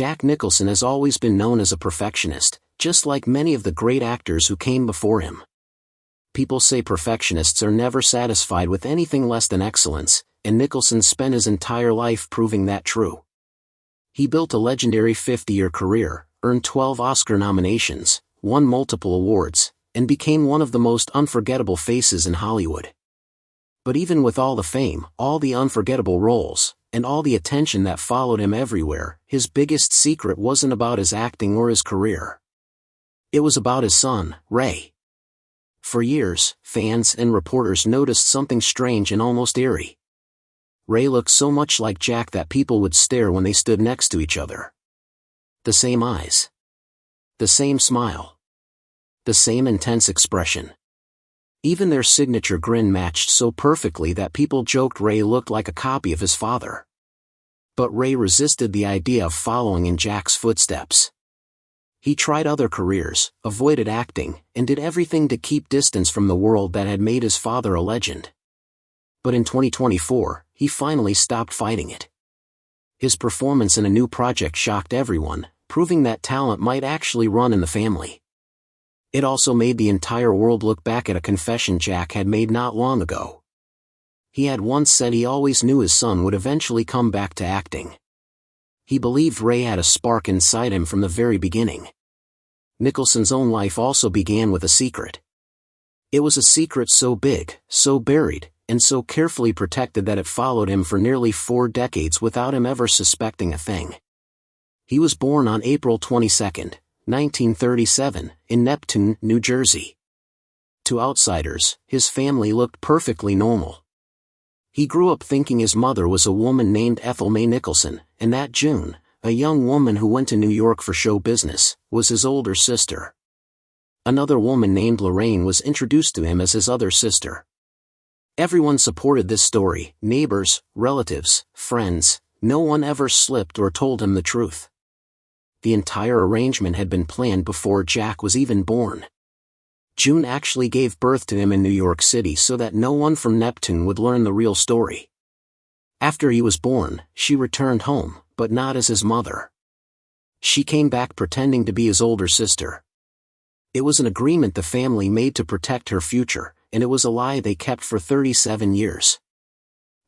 Jack Nicholson has always been known as a perfectionist, just like many of the great actors who came before him. People say perfectionists are never satisfied with anything less than excellence, and Nicholson spent his entire life proving that true. He built a legendary 50-year career, earned 12 Oscar nominations, won multiple awards, and became one of the most unforgettable faces in Hollywood. But even with all the fame, all the unforgettable roles, and all the attention that followed him everywhere, his biggest secret wasn't about his acting or his career. It was about his son, Ray. For years, fans and reporters noticed something strange and almost eerie. Ray looked so much like Jack that people would stare when they stood next to each other. The same eyes. The same smile. The same intense expression. Even their signature grin matched so perfectly that people joked Ray looked like a copy of his father. But Ray resisted the idea of following in Jack's footsteps. He tried other careers, avoided acting, and did everything to keep distance from the world that had made his father a legend. But in 2024, he finally stopped fighting it. His performance in a new project shocked everyone, proving that talent might actually run in the family. It also made the entire world look back at a confession Jack had made not long ago. He had once said he always knew his son would eventually come back to acting. He believed Ray had a spark inside him from the very beginning. Nicholson's own life also began with a secret. It was a secret so big, so buried, and so carefully protected that it followed him for nearly 4 decades without him ever suspecting a thing. He was born on April 22, 1937, in Neptune, New Jersey. To outsiders, his family looked perfectly normal. He grew up thinking his mother was a woman named Ethel Mae Nicholson, and that June, a young woman who went to New York for show business, was his older sister. Another woman named Lorraine was introduced to him as his other sister. Everyone supported this story, neighbors, relatives, friends. No one ever slipped or told him the truth. The entire arrangement had been planned before Jack was even born. June actually gave birth to him in New York City so that no one from Neptune would learn the real story. After he was born, she returned home, but not as his mother. She came back pretending to be his older sister. It was an agreement the family made to protect her future, and it was a lie they kept for 37 years.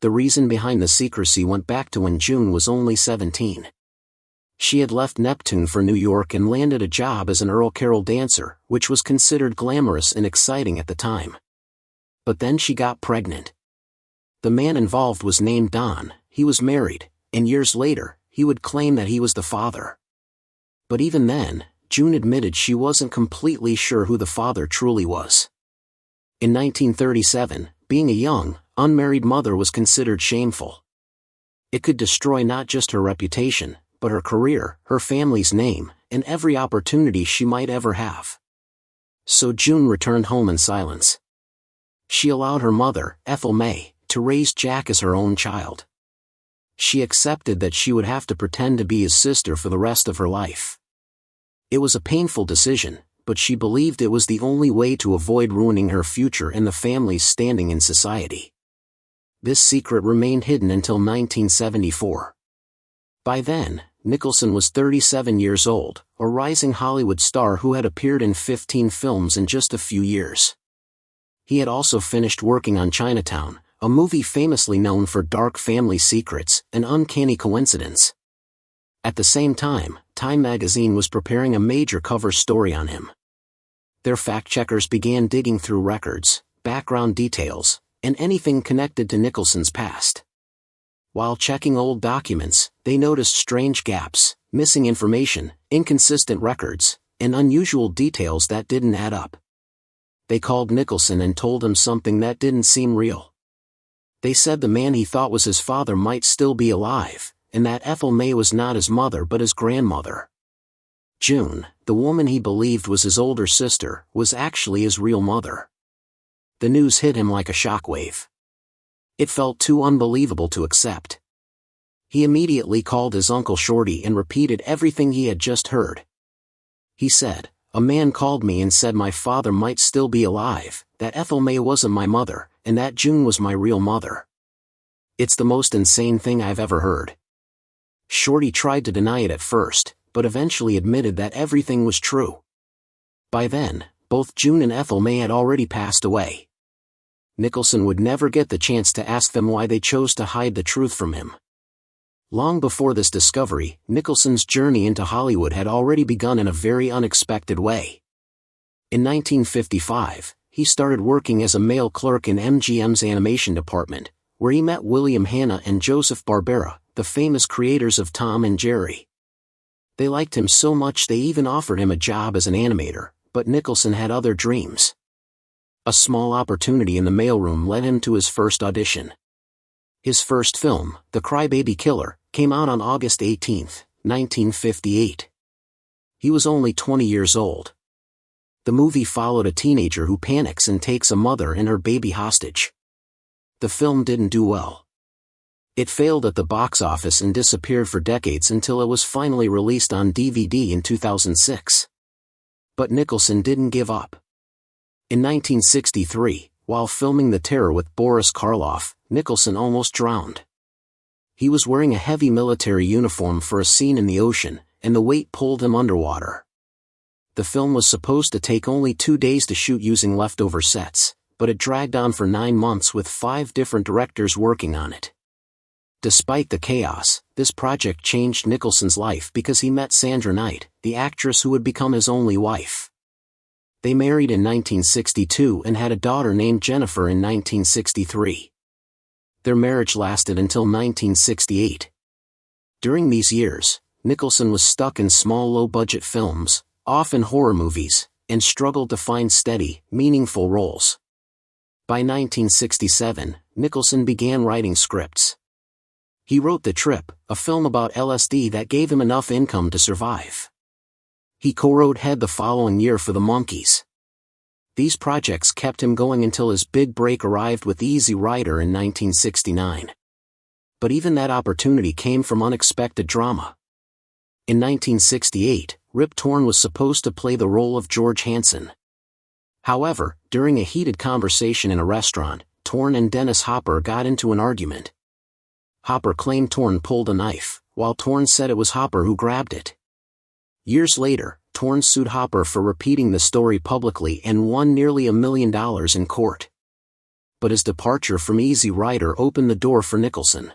The reason behind the secrecy went back to when June was only 17. She had left Neptune for New York and landed a job as an Earl Carroll dancer, which was considered glamorous and exciting at the time. But then she got pregnant. The man involved was named Don, he was married, and years later, he would claim that he was the father. But even then, June admitted she wasn't completely sure who the father truly was. In 1937, being a young, unmarried mother was considered shameful. It could destroy not just her reputation, but her career, her family's name, and every opportunity she might ever have. So June returned home in silence. She allowed her mother, Ethel Mae, to raise Jack as her own child. She accepted that she would have to pretend to be his sister for the rest of her life. It was a painful decision, but she believed it was the only way to avoid ruining her future and the family's standing in society. This secret remained hidden until 1974. By then, Nicholson was 37 years old, a rising Hollywood star who had appeared in 15 films in just a few years. He had also finished working on Chinatown, a movie famously known for dark family secrets, an uncanny coincidence. At the same time, Time magazine was preparing a major cover story on him. Their fact-checkers began digging through records, background details, and anything connected to Nicholson's past. While checking old documents, they noticed strange gaps, missing information, inconsistent records, and unusual details that didn't add up. They called Nicholson and told him something that didn't seem real. They said the man he thought was his father might still be alive, and that Ethel Mae was not his mother but his grandmother. June, the woman he believed was his older sister, was actually his real mother. The news hit him like a shockwave. It felt too unbelievable to accept. He immediately called his Uncle Shorty and repeated everything he had just heard. He said, "A man called me and said my father might still be alive, that Ethel Mae wasn't my mother, and that June was my real mother. It's the most insane thing I've ever heard." Shorty tried to deny it at first, but eventually admitted that everything was true. By then, both June and Ethel May had already passed away. Nicholson would never get the chance to ask them why they chose to hide the truth from him. Long before this discovery, Nicholson's journey into Hollywood had already begun in a very unexpected way. In 1955, he started working as a mail clerk in MGM's animation department, where he met William Hanna and Joseph Barbera, the famous creators of Tom and Jerry. They liked him so much they even offered him a job as an animator, but Nicholson had other dreams. A small opportunity in the mailroom led him to his first audition. His first film, The Crybaby Killer, came out on August 18, 1958. He was only 20 years old. The movie followed a teenager who panics and takes a mother and her baby hostage. The film didn't do well. It failed at the box office and disappeared for decades until it was finally released on DVD in 2006. But Nicholson didn't give up. In 1963, while filming The Terror with Boris Karloff, Nicholson almost drowned. He was wearing a heavy military uniform for a scene in the ocean, and the weight pulled him underwater. The film was supposed to take only 2 days to shoot using leftover sets, but it dragged on for 9 months with 5 different directors working on it. Despite the chaos, this project changed Nicholson's life because he met Sandra Knight, the actress who would become his only wife. They married in 1962 and had a daughter named Jennifer in 1963. Their marriage lasted until 1968. During these years, Nicholson was stuck in small low-budget films, often horror movies, and struggled to find steady, meaningful roles. By 1967, Nicholson began writing scripts. He wrote The Trip, a film about LSD that gave him enough income to survive. He co-wrote Head the following year for the Monkees. These projects kept him going until his big break arrived with Easy Rider in 1969. But even that opportunity came from unexpected drama. In 1968, Rip Torn was supposed to play the role of George Hansen. However, during a heated conversation in a restaurant, Torn and Dennis Hopper got into an argument. Hopper claimed Torn pulled a knife, while Torn said it was Hopper who grabbed it. Years later, Torn sued Hopper for repeating the story publicly and won nearly $1 million in court. But his departure from Easy Rider opened the door for Nicholson.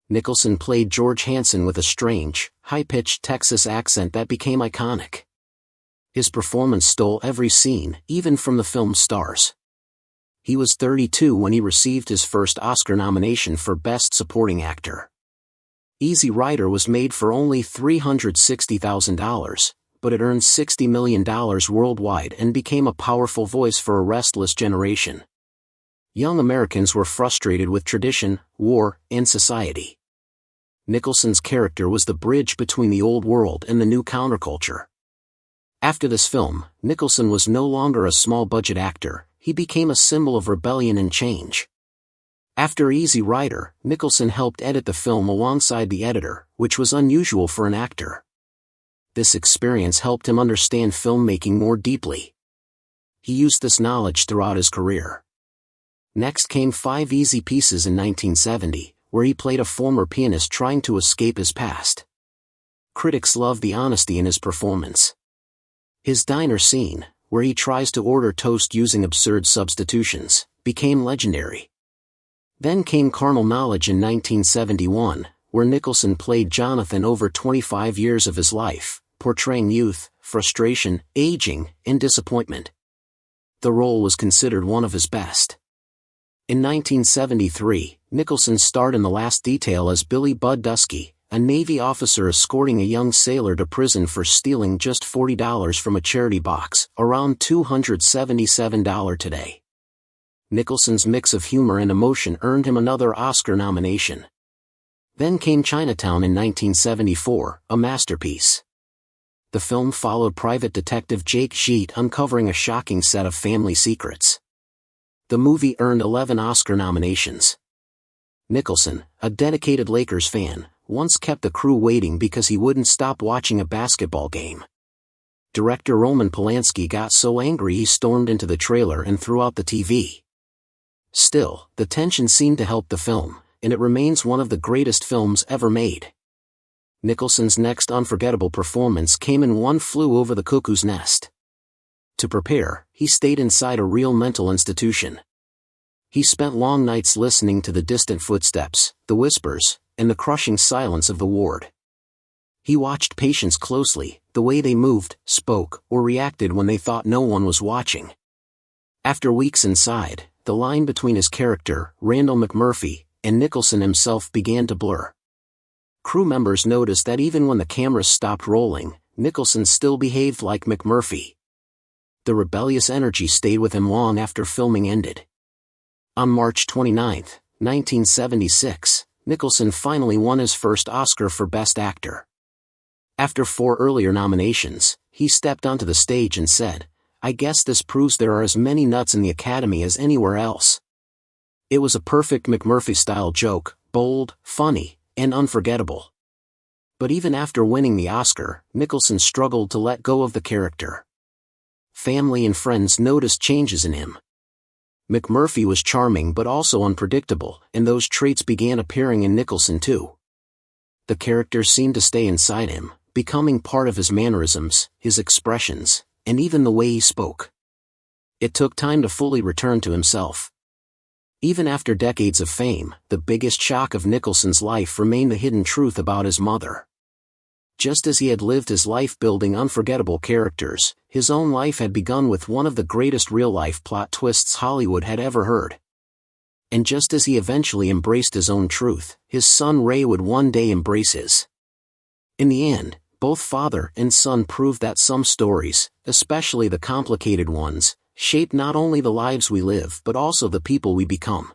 Nicholson played George Hansen with a strange, high-pitched Texas accent that became iconic. His performance stole every scene, even from the film's stars. He was 32 when he received his first Oscar nomination for Best Supporting Actor. Easy Rider was made for only $360,000, but it earned $60 million worldwide and became a powerful voice for a restless generation. Young Americans were frustrated with tradition, war, and society. Nicholson's character was the bridge between the old world and the new counterculture. After this film, Nicholson was no longer a small-budget actor. He became a symbol of rebellion and change. After Easy Rider, Nicholson helped edit the film alongside the editor, which was unusual for an actor. This experience helped him understand filmmaking more deeply. He used this knowledge throughout his career. Next came 5 Easy Pieces in 1970, where he played a former pianist trying to escape his past. Critics loved the honesty in his performance. His diner scene, where he tries to order toast using absurd substitutions, became legendary. Then came Carnal Knowledge in 1971, where Nicholson played Jonathan over 25 years of his life, portraying youth, frustration, aging, and disappointment. The role was considered one of his best. In 1973, Nicholson starred in The Last Detail as Billy Bud Dusky, a Navy officer escorting a young sailor to prison for stealing just $40 from a charity box, around $277 today. Nicholson's mix of humor and emotion earned him another Oscar nomination. Then came Chinatown in 1974, a masterpiece. The film followed private detective Jake Sheet uncovering a shocking set of family secrets. The movie earned 11 Oscar nominations. Nicholson, a dedicated Lakers fan, once kept the crew waiting because he wouldn't stop watching a basketball game. Director Roman Polanski got so angry he stormed into the trailer and threw out the TV. Still, the tension seemed to help the film, and it remains one of the greatest films ever made. Nicholson's next unforgettable performance came in One Flew Over the Cuckoo's Nest. To prepare, he stayed inside a real mental institution. He spent long nights listening to the distant footsteps, the whispers, and the crushing silence of the ward. He watched patients closely, the way they moved, spoke, or reacted when they thought no one was watching. After weeks inside, the line between his character, Randall McMurphy, and Nicholson himself began to blur. Crew members noticed that even when the cameras stopped rolling, Nicholson still behaved like McMurphy. The rebellious energy stayed with him long after filming ended. On March 29, 1976, Nicholson finally won his first Oscar for Best Actor. After 4 earlier nominations, he stepped onto the stage and said, "I guess this proves there are as many nuts in the Academy as anywhere else." It was a perfect McMurphy-style joke, bold, funny, and unforgettable. But even after winning the Oscar, Nicholson struggled to let go of the character. Family and friends noticed changes in him. McMurphy was charming but also unpredictable, and those traits began appearing in Nicholson too. The character seemed to stay inside him, becoming part of his mannerisms, his expressions, and even the way he spoke. It took time to fully return to himself. Even after decades of fame, the biggest shock of Nicholson's life remained the hidden truth about his mother. Just as he had lived his life building unforgettable characters, his own life had begun with one of the greatest real-life plot twists Hollywood had ever heard. And just as he eventually embraced his own truth, his son Ray would one day embrace his. In the end, both father and son proved that some stories, especially the complicated ones, shape not only the lives we live but also the people we become.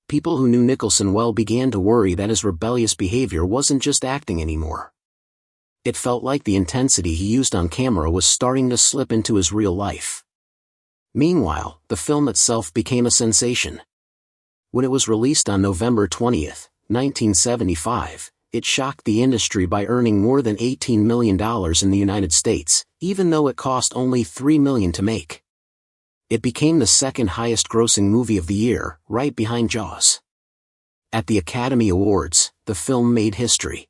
People who knew Nicholson well began to worry that his rebellious behavior wasn't just acting anymore. It felt like the intensity he used on camera was starting to slip into his real life. Meanwhile, the film itself became a sensation. When it was released on November 20, 1975, it shocked the industry by earning more than $18 million in the United States, even though it cost only $3 million to make. It became the second highest-grossing movie of the year, right behind Jaws. At the Academy Awards, the film made history.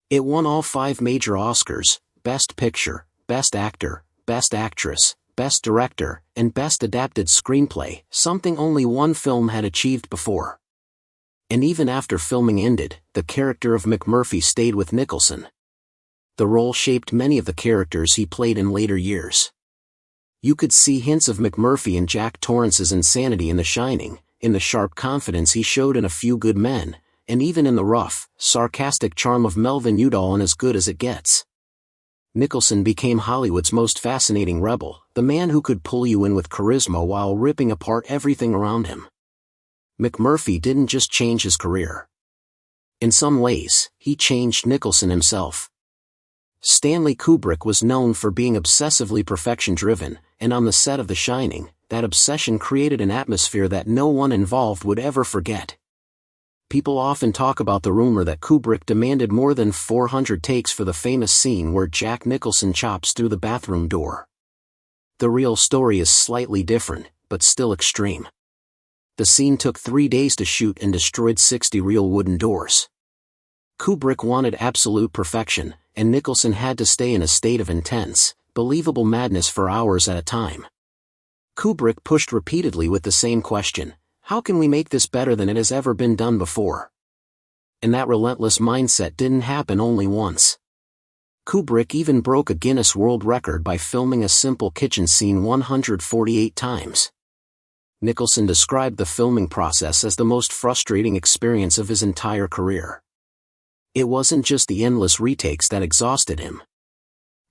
It won all 5 major Oscars: Best Picture, Best Actor, Best Actress, Best Director, and Best Adapted Screenplay, something only one film had achieved before. And even after filming ended, the character of McMurphy stayed with Nicholson. The role shaped many of the characters he played in later years. You could see hints of McMurphy in Jack Torrance's insanity in The Shining, in the sharp confidence he showed in A Few Good Men, and even in the rough, sarcastic charm of Melvin Udall in As Good as It Gets. Nicholson became Hollywood's most fascinating rebel, the man who could pull you in with charisma while ripping apart everything around him. McMurphy didn't just change his career. In some ways, he changed Nicholson himself. Stanley Kubrick was known for being obsessively perfection-driven, and on the set of The Shining, that obsession created an atmosphere that no one involved would ever forget. People often talk about the rumor that Kubrick demanded more than 400 takes for the famous scene where Jack Nicholson chops through the bathroom door. The real story is slightly different, but still extreme. The scene took 3 days to shoot and destroyed 60 real wooden doors. Kubrick wanted absolute perfection, and Nicholson had to stay in a state of intense, believable madness for hours at a time. Kubrick pushed repeatedly with the same question: how can we make this better than it has ever been done before? And that relentless mindset didn't happen only once. Kubrick even broke a Guinness World Record by filming a simple kitchen scene 148 times. Nicholson described the filming process as the most frustrating experience of his entire career. It wasn't just the endless retakes that exhausted him.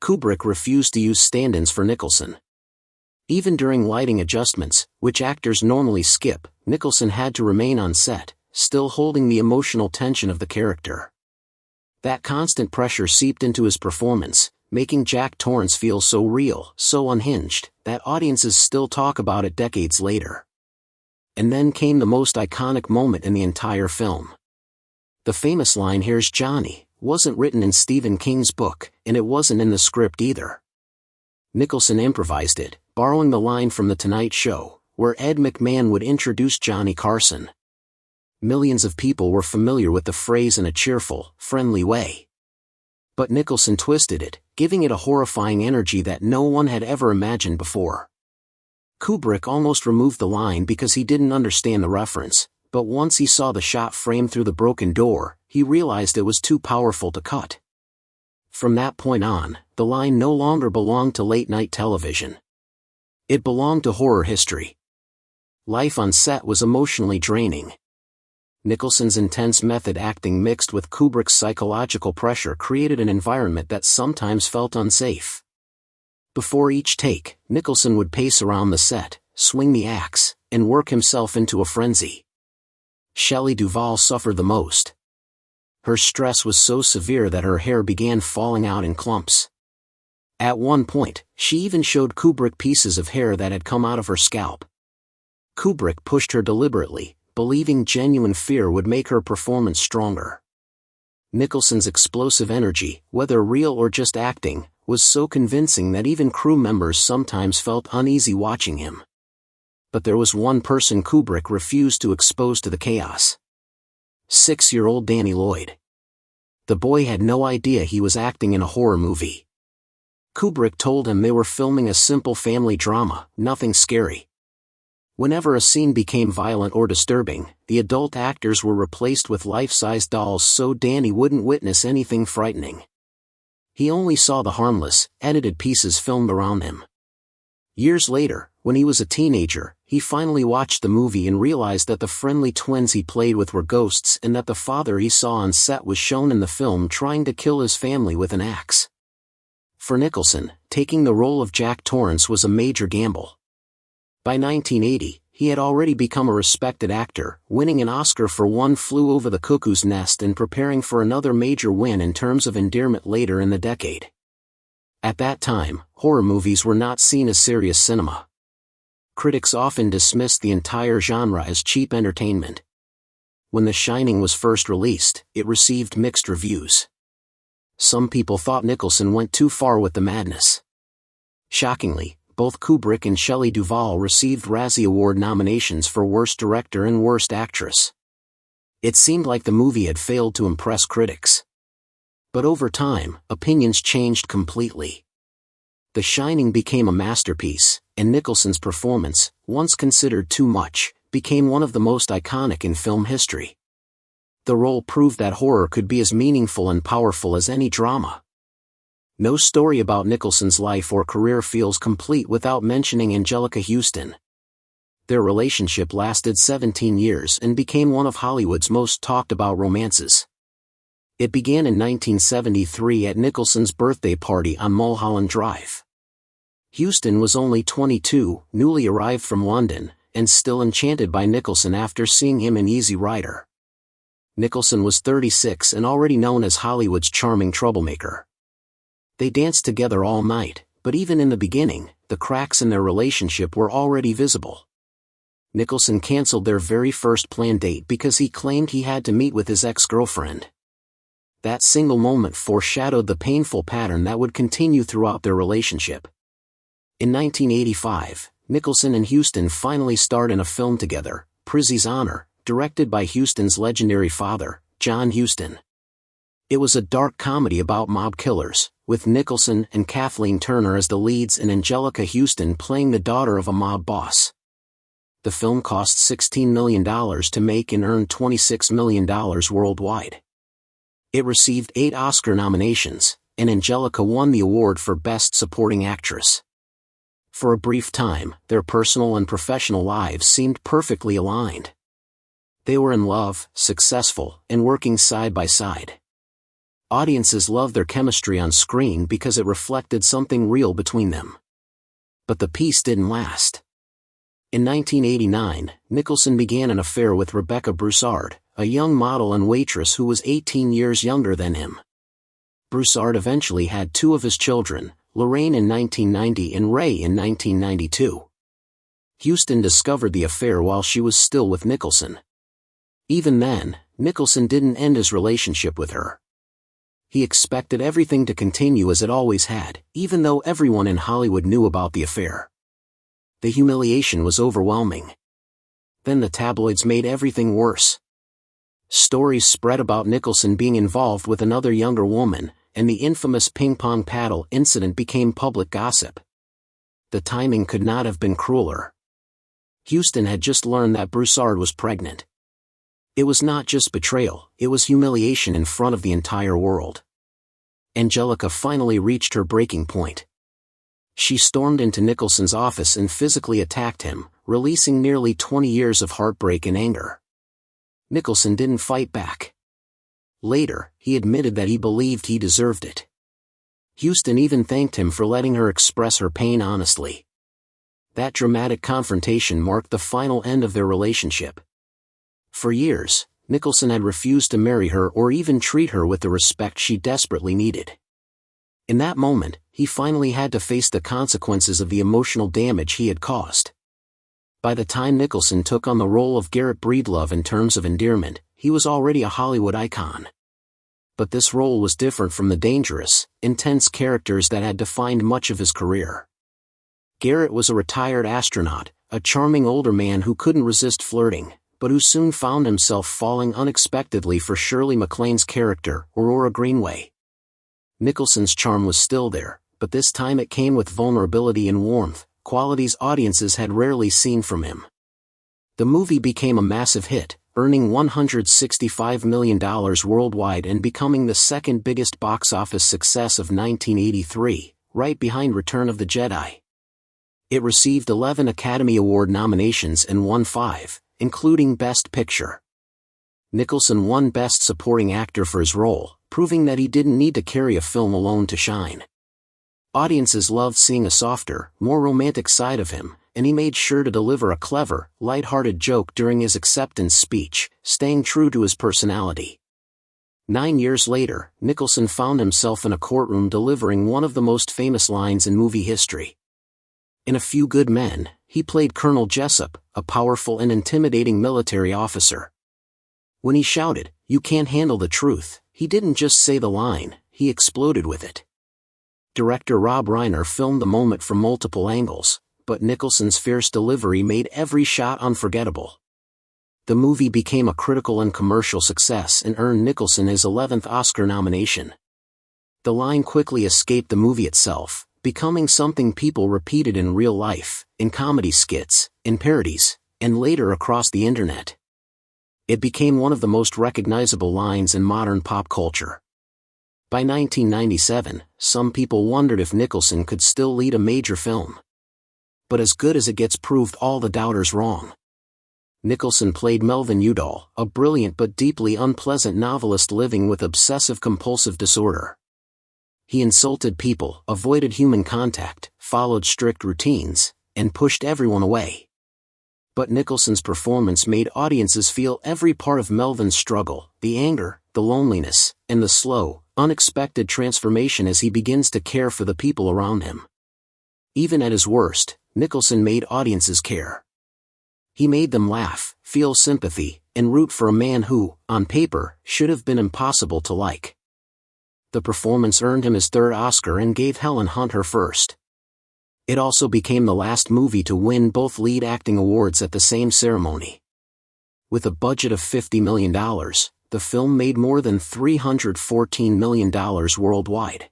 Kubrick refused to use stand-ins for Nicholson. Even during lighting adjustments, which actors normally skip, Nicholson had to remain on set, still holding the emotional tension of the character. That constant pressure seeped into his performance, making Jack Torrance feel so real, so unhinged, that audiences still talk about it decades later. And then came the most iconic moment in the entire film. The famous line, "Here's Johnny," wasn't written in Stephen King's book, and it wasn't in the script either. Nicholson improvised it, borrowing the line from The Tonight Show, where Ed McMahon would introduce Johnny Carson. Millions of people were familiar with the phrase in a cheerful, friendly way. But Nicholson twisted it, giving it a horrifying energy that no one had ever imagined before. Kubrick almost removed the line because he didn't understand the reference, but once he saw the shot framed through the broken door, he realized it was too powerful to cut. From that point on, the line no longer belonged to late-night television. It belonged to horror history. Life on set was emotionally draining. Nicholson's intense method acting mixed with Kubrick's psychological pressure created an environment that sometimes felt unsafe. Before each take, Nicholson would pace around the set, swing the axe, and work himself into a frenzy. Shelley Duvall suffered the most. Her stress was so severe that her hair began falling out in clumps. At one point, she even showed Kubrick pieces of hair that had come out of her scalp. Kubrick pushed her deliberately, believing genuine fear would make her performance stronger. Nicholson's explosive energy, whether real or just acting, was so convincing that even crew members sometimes felt uneasy watching him. But there was one person Kubrick refused to expose to the chaos. 6-year-old Danny Lloyd. The boy had no idea he was acting in a horror movie. Kubrick told him they were filming a simple family drama, nothing scary. Whenever a scene became violent or disturbing, the adult actors were replaced with life-size dolls so Danny wouldn't witness anything frightening. He only saw the harmless, edited pieces filmed around him. Years later, when he was a teenager, he finally watched the movie and realized that the friendly twins he played with were ghosts and that the father he saw on set was shown in the film trying to kill his family with an axe. For Nicholson, taking the role of Jack Torrance was a major gamble. By 1980, he had already become a respected actor, winning an Oscar for One Flew Over the Cuckoo's Nest and preparing for another major win in terms of endearment later in the decade. At that time, horror movies were not seen as serious cinema. Critics often dismissed the entire genre as cheap entertainment. When The Shining was first released, it received mixed reviews. Some people thought Nicholson went too far with the madness. Shockingly, both Kubrick and Shelley Duvall received Razzie Award nominations for Worst Director and Worst Actress. It seemed like the movie had failed to impress critics. But over time, opinions changed completely. The Shining became a masterpiece, and Nicholson's performance, once considered too much, became one of the most iconic in film history. The role proved that horror could be as meaningful and powerful as any drama. No story about Nicholson's life or career feels complete without mentioning Anjelica Huston. Their relationship lasted 17 years and became one of Hollywood's most talked about romances. It began in 1973 at Nicholson's birthday party on Mulholland Drive. Huston was only 22, newly arrived from London, and still enchanted by Nicholson after seeing him in Easy Rider. Nicholson was 36 and already known as Hollywood's charming troublemaker. They danced together all night, but even in the beginning, the cracks in their relationship were already visible. Nicholson canceled their very first planned date because he claimed he had to meet with his ex-girlfriend. That single moment foreshadowed the painful pattern that would continue throughout their relationship. In 1985, Nicholson and Huston finally starred in a film together, Prizzi's Honor, directed by Huston's legendary father, John Huston. It was a dark comedy about mob killers, with Nicholson and Kathleen Turner as the leads and Anjelica Huston playing the daughter of a mob boss. The film cost $16 million to make and earned $26 million worldwide. It received 8 Oscar nominations, and Anjelica won the award for Best Supporting Actress. For a brief time, their personal and professional lives seemed perfectly aligned. They were in love, successful, and working side by side. Audiences loved their chemistry on screen because it reflected something real between them. But the peace didn't last. In 1989, Nicholson began an affair with Rebecca Broussard, a young model and waitress who was 18 years younger than him. Broussard eventually had 2 of his children, Lorraine in 1990 and Ray in 1992. Huston discovered the affair while she was still with Nicholson. Even then, Nicholson didn't end his relationship with her. He expected everything to continue as it always had, even though everyone in Hollywood knew about the affair. The humiliation was overwhelming. Then the tabloids made everything worse. Stories spread about Nicholson being involved with another younger woman, and the infamous ping-pong paddle incident became public gossip. The timing could not have been crueler. Houston had just learned that Broussard was pregnant. It was not just betrayal, it was humiliation in front of the entire world. Angelica finally reached her breaking point. She stormed into Nicholson's office and physically attacked him, releasing nearly 20 years of heartbreak and anger. Nicholson didn't fight back. Later, he admitted that he believed he deserved it. Houston even thanked him for letting her express her pain honestly. That dramatic confrontation marked the final end of their relationship. For years, Nicholson had refused to marry her or even treat her with the respect she desperately needed. In that moment, he finally had to face the consequences of the emotional damage he had caused. By the time Nicholson took on the role of Garrett Breedlove in Terms of Endearment, he was already a Hollywood icon. But this role was different from the dangerous, intense characters that had defined much of his career. Garrett was a retired astronaut, a charming older man who couldn't resist flirting, but who soon found himself falling unexpectedly for Shirley MacLaine's character, Aurora Greenway. Nicholson's charm was still there, but this time it came with vulnerability and warmth, qualities audiences had rarely seen from him. The movie became a massive hit, earning $165 million worldwide and becoming the second biggest box office success of 1983, right behind Return of the Jedi. It received 11 Academy Award nominations and won 5, including Best Picture. Nicholson won Best Supporting Actor for his role, proving that he didn't need to carry a film alone to shine. Audiences loved seeing a softer, more romantic side of him, and he made sure to deliver a clever, light-hearted joke during his acceptance speech, staying true to his personality. 9 years later, Nicholson found himself in a courtroom delivering one of the most famous lines in movie history. In A Few Good Men, he played Colonel Jessup, a powerful and intimidating military officer. When he shouted, "You can't handle the truth," he didn't just say the line, he exploded with it. Director Rob Reiner filmed the moment from multiple angles, but Nicholson's fierce delivery made every shot unforgettable. The movie became a critical and commercial success and earned Nicholson his 11th Oscar nomination. The line quickly escaped the movie itself, becoming something people repeated in real life, in comedy skits, in parodies, and later across the internet. It became one of the most recognizable lines in modern pop culture. By 1997, some people wondered if Nicholson could still lead a major film. But as good as it gets proved all the doubters wrong. Nicholson played Melvin Udall, a brilliant but deeply unpleasant novelist living with obsessive-compulsive disorder. He insulted people, avoided human contact, followed strict routines, and pushed everyone away. But Nicholson's performance made audiences feel every part of Melvin's struggle, the anger, the loneliness, and the slow, unexpected transformation as he begins to care for the people around him. Even at his worst, Nicholson made audiences care. He made them laugh, feel sympathy, and root for a man who, on paper, should have been impossible to like. The performance earned him his 3rd Oscar and gave Helen Hunt her first. It also became the last movie to win both lead acting awards at the same ceremony. With a budget of $50 million, the film made more than $314 million worldwide.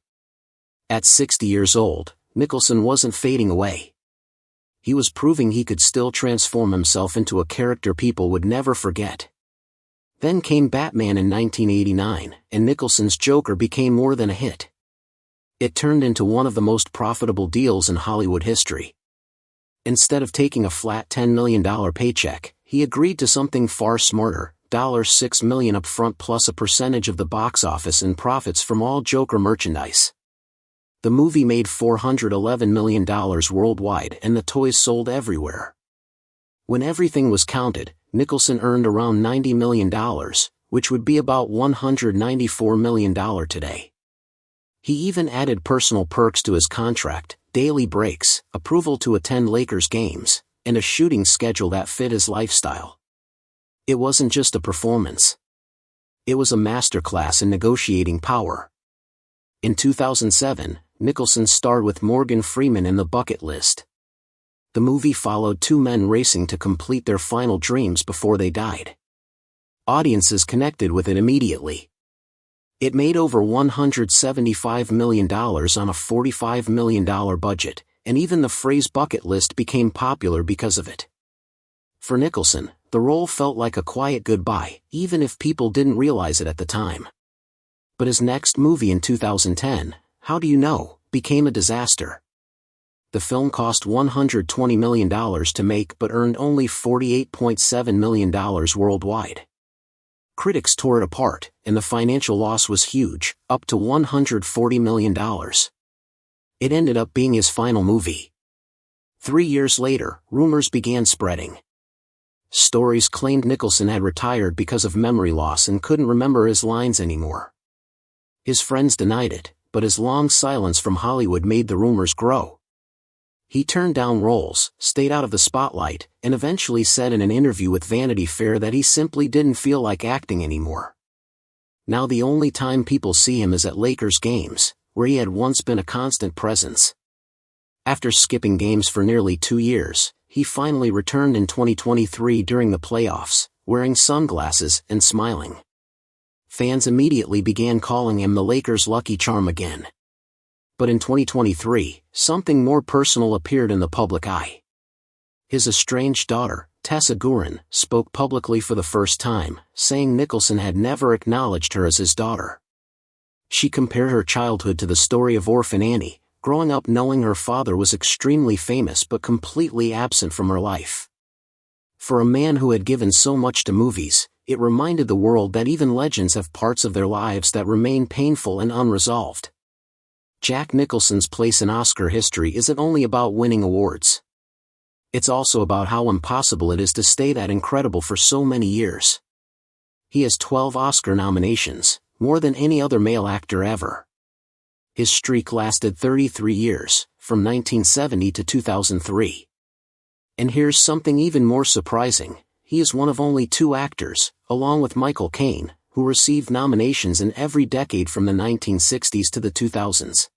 At 60 years old, Nicholson wasn't fading away. He was proving he could still transform himself into a character people would never forget. Then came Batman in 1989, and Nicholson's Joker became more than a hit. It turned into one of the most profitable deals in Hollywood history. Instead of taking a flat $10 million paycheck, he agreed to something far smarter, $6 million upfront plus a percentage of the box office and profits from all Joker merchandise. The movie made $411 million worldwide and the toys sold everywhere. When everything was counted, Nicholson earned around $90 million, which would be about $194 million today. He even added personal perks to his contract, daily breaks, approval to attend Lakers games, and a shooting schedule that fit his lifestyle. It wasn't just a performance. It was a masterclass in negotiating power. In 2007, Nicholson starred with Morgan Freeman in The Bucket List. The movie followed two men racing to complete their final dreams before they died. Audiences connected with it immediately. It made over $175 million on a $45 million budget, and even the phrase bucket list became popular because of it. For Nicholson, the role felt like a quiet goodbye, even if people didn't realize it at the time. But his next movie in 2010, How Do You Know?, became a disaster. The film cost $120 million to make but earned only $48.7 million worldwide. Critics tore it apart, and the financial loss was huge, up to $140 million. It ended up being his final movie. 3 years later, rumors began spreading. Stories claimed Nicholson had retired because of memory loss and couldn't remember his lines anymore. His friends denied it, but his long silence from Hollywood made the rumors grow. He turned down roles, stayed out of the spotlight, and eventually said in an interview with Vanity Fair that he simply didn't feel like acting anymore. Now the only time people see him is at Lakers games, where he had once been a constant presence. After skipping games for nearly 2 years, he finally returned in 2023 during the playoffs, wearing sunglasses and smiling. Fans immediately began calling him the Lakers' Lucky Charm again. But in 2023, something more personal appeared in the public eye. His estranged daughter, Tessa Guerin, spoke publicly for the first time, saying Nicholson had never acknowledged her as his daughter. She compared her childhood to the story of Orphan Annie, growing up knowing her father was extremely famous but completely absent from her life. For a man who had given so much to movies, it reminded the world that even legends have parts of their lives that remain painful and unresolved. Jack Nicholson's place in Oscar history isn't only about winning awards. It's also about how impossible it is to stay that incredible for so many years. He has 12 Oscar nominations, more than any other male actor ever. His streak lasted 33 years, from 1970 to 2003. And here's something even more surprising, he is one of only 2 actors, along with Michael Caine, who received nominations in every decade from the 1960s to the 2000s.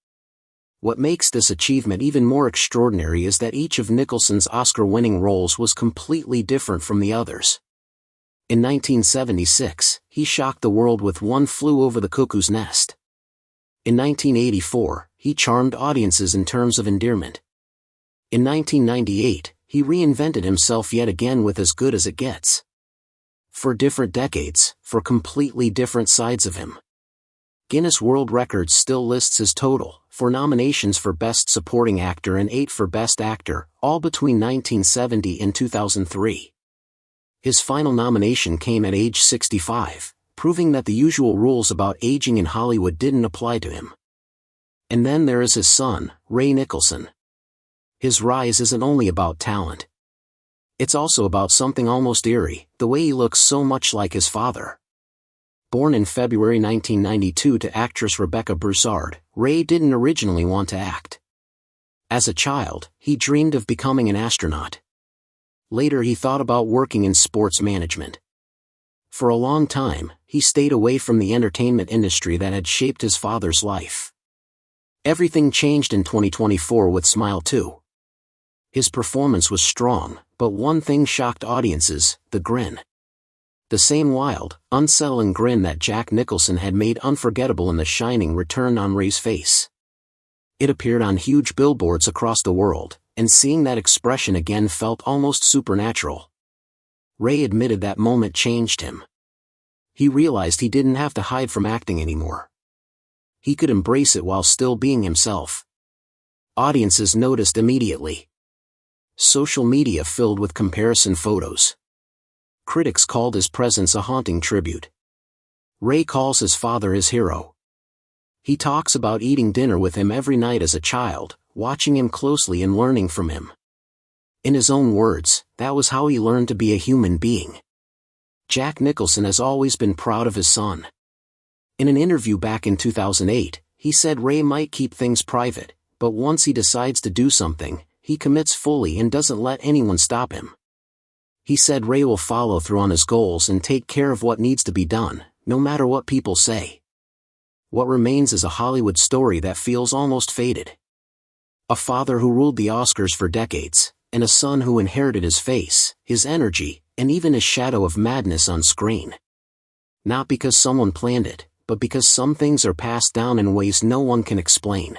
What makes this achievement even more extraordinary is that each of Nicholson's Oscar-winning roles was completely different from the others. In 1976, he shocked the world with One Flew Over the Cuckoo's Nest. In 1984, he charmed audiences in terms of endearment. In 1998, he reinvented himself yet again with As Good as It Gets. For different decades, for completely different sides of him. Guinness World Records still lists his total, 4 nominations for Best Supporting Actor and 8 for Best Actor, all between 1970 and 2003. His final nomination came at age 65. Proving that the usual rules about aging in Hollywood didn't apply to him. And then there is his son, Ray Nicholson. His rise isn't only about talent. It's also about something almost eerie, the way he looks so much like his father. Born in February 1992 to actress Rebecca Broussard, Ray didn't originally want to act. As a child, he dreamed of becoming an astronaut. Later he thought about working in sports management. For a long time, he stayed away from the entertainment industry that had shaped his father's life. Everything changed in 2024 with Smile 2. His performance was strong, but one thing shocked audiences, the grin. The same wild, unsettling grin that Jack Nicholson had made unforgettable in The Shining returned on Ray's face. It appeared on huge billboards across the world, and seeing that expression again felt almost supernatural. Ray admitted that moment changed him. He realized he didn't have to hide from acting anymore. He could embrace it while still being himself. Audiences noticed immediately. Social media filled with comparison photos. Critics called his presence a haunting tribute. Ray calls his father his hero. He talks about eating dinner with him every night as a child, watching him closely and learning from him. In his own words, that was how he learned to be a human being. Jack Nicholson has always been proud of his son. In an interview back in 2008, he said Ray might keep things private, but once he decides to do something, he commits fully and doesn't let anyone stop him. He said Ray will follow through on his goals and take care of what needs to be done, no matter what people say. What remains is a Hollywood story that feels almost faded. A father who ruled the Oscars for decades, and a son who inherited his face, his energy, and even his shadow of madness on screen. Not because someone planned it, but because some things are passed down in ways no one can explain.